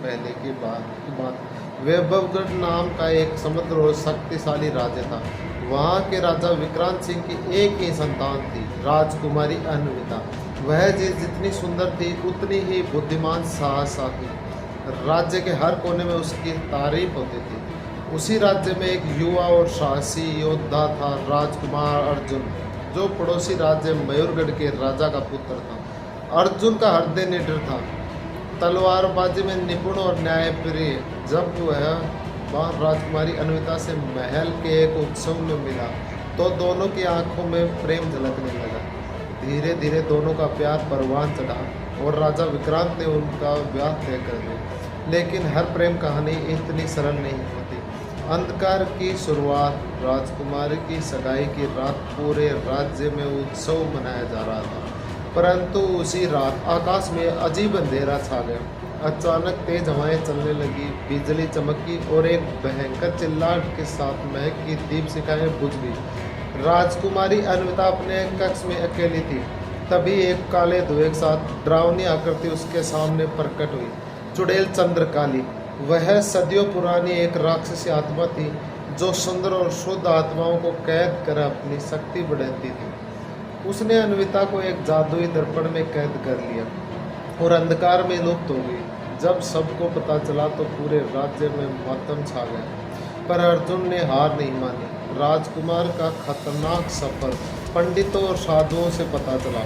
पहले की बात वैभवगढ़ नाम का एक समृद्ध और शक्तिशाली राज्य था। वहाँ के राजा विक्रांत सिंह की एक ही संतान थी, राजकुमारी अन्विता। वह जितनी सुंदर थी उतनी ही बुद्धिमान साहसी। राज्य के हर कोने में उसकी तारीफ होती थी। उसी राज्य में एक युवा और साहसी योद्धा था, राजकुमार अर्जुन, जो पड़ोसी राज्य मयूरगढ़ के राजा का पुत्र था। अर्जुन का हृदय निडर था, तलवारबाजी में निपुण और न्यायप्रिय। जब वह राजकुमारी अन्विता से महल के एक उत्सव में मिला तो दोनों की आंखों में प्रेम झलकने लगा। धीरे धीरे दोनों का प्यार परवान चढ़ा और राजा विक्रांत ने उनका विवाह तय कर दिया। लेकिन हर प्रेम कहानी इतनी सरल नहीं होती। अंधकार की शुरुआत, राजकुमारी की सगाई की रात पूरे राज्य में उत्सव मनाया जा रहा था। परंतु उसी रात आकाश में अजीब अंधेरा छा गया। अचानक तेज हवाएं चलने लगी, बिजली चमकी और एक भयंकर चिल्लाहट के साथ महल की दीपशिखाएं बुझ गई। राजकुमारी अन्विता अपने कक्ष में अकेली थी। तभी एक काले धुएं के साथ डरावनी आकृति उसके सामने प्रकट हुई। चुड़ैल चंद्रकाली, वह सदियों पुरानी एक राक्षसी आत्मा थी जो सुंदर और शुद्ध आत्माओं को कैद कर अपनी शक्ति बढ़ाती थी। उसने अन्विता को एक जादुई दर्पण में कैद कर लिया और अंधकार में लुप्त हो गई। जब सबको पता चला तो पूरे राज्य में मातम छा गया, पर अर्जुन ने हार नहीं मानी। राजकुमार का खतरनाक सफर पंडितों और साधुओं से पता चला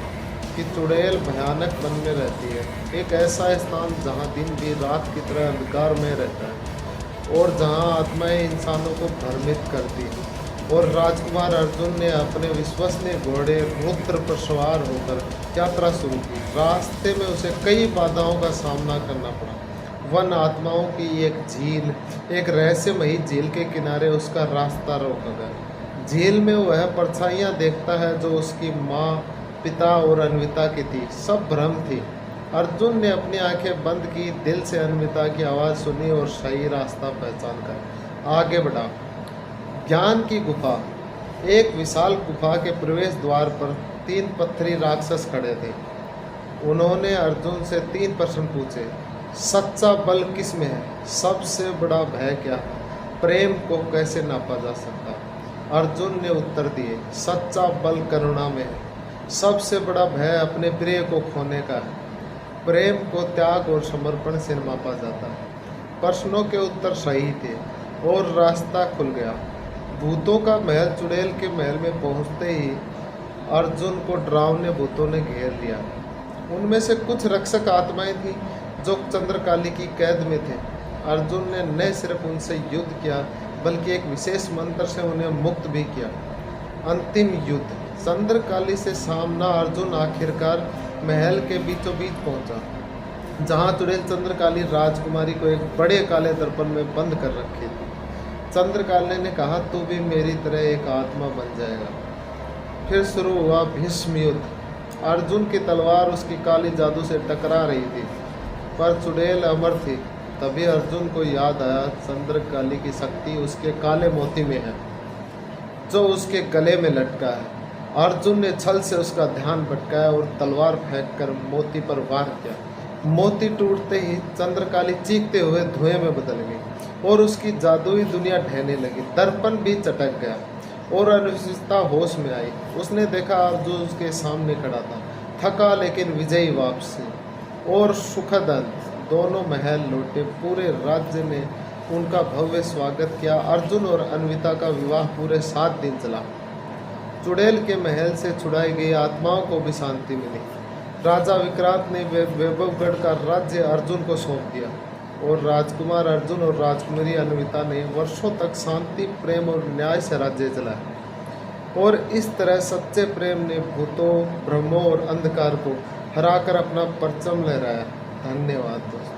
कि चुड़ैल भयानक वन में रहती है, एक ऐसा स्थान जहां दिन भी रात की तरह अंधकार में रहता है और जहां आत्माएं इंसानों को भ्रमित करती हैं। और राजकुमार अर्जुन ने अपने विश्वसनीय घोड़े रुद्र पर सवार होकर यात्रा शुरू की। रास्ते में उसे कई बाधाओं का सामना करना पड़ा। वन आत्माओं की एक झील, एक रहस्यमयी झील के किनारे उसका रास्ता रोक गया। झील में वह परछाइयाँ देखता है जो उसकी माँ, पिता और अन्विता की थी। सब भ्रम थी। अर्जुन ने अपनी आंखें बंद की, दिल से अन्विता की आवाज़ सुनी और सही रास्ता पहचान कर आगे बढ़ा। ज्ञान की गुफा, एक विशाल गुफा के प्रवेश द्वार पर 3 पत्थरी राक्षस खड़े थे। उन्होंने अर्जुन से 3 प्रश्न पूछे। सच्चा बल किस में है? सबसे बड़ा भय क्या है? प्रेम को कैसे नापा जा सकता? अर्जुन ने उत्तर दिए, सच्चा बल करुणा में है। सबसे बड़ा भय अपने प्रिय को खोने का है। प्रेम को त्याग और समर्पण से मापा जाता है। प्रश्नों के उत्तर सही थे और रास्ता खुल गया। भूतों का महल, चुड़ैल के महल में पहुंचते ही अर्जुन को डरावने भूतों ने घेर लिया। उनमें से कुछ रक्षक आत्माएं थीं जो चंद्रकाली की कैद में थे। अर्जुन ने न सिर्फ उनसे युद्ध किया बल्कि एक विशेष मंत्र से उन्हें मुक्त भी किया। अंतिम युद्ध, चंद्रकाली से सामना। अर्जुन आखिरकार महल के बीचों बीच पहुंचा, जहां चुड़ैल चंद्रकाली राजकुमारी को एक बड़े काले दर्पण में बंद कर रखी थी। चंद्रकाली ने कहा, तू भी मेरी तरह एक आत्मा बन जाएगा। फिर शुरू हुआ भीष्म युद्ध। अर्जुन की तलवार उसकी काली जादू से टकरा रही थी, पर चुड़ैल अमर थी। तभी अर्जुन को याद आया, चंद्रकाली की शक्ति उसके काले मोती में है जो उसके गले में लटका है। अर्जुन ने छल से उसका ध्यान भटकाया और तलवार फेंककर मोती पर वार किया। मोती टूटते ही चंद्रकाली चीखते हुए धुएं में बदल गई और उसकी जादुई दुनिया ढहने लगी। दर्पण भी चटक गया और अनुष्ठिता होश में आई। उसने देखा अर्जुन उसके सामने खड़ा था, थका लेकिन विजयी वापसी और सुखद अंत। दोनों महल लौटे। पूरे राज्य ने उनका भव्य स्वागत किया। अर्जुन और अन्विता का विवाह पूरे 7 दिन चला। चुड़ैल के महल से छुड़ाई गई आत्माओं को भी शांति मिली। राजा विक्रांत ने वैभवगढ़ का राज्य अर्जुन को सौंप दिया और राजकुमार अर्जुन और राजकुमारी अन्विता ने वर्षों तक शांति, प्रेम और न्याय से राज्य चलाया। और इस तरह सच्चे प्रेम ने भूतों, भ्रमों और अंधकार को हराकर अपना परचम लहराया। धन्यवाद दोस्तों।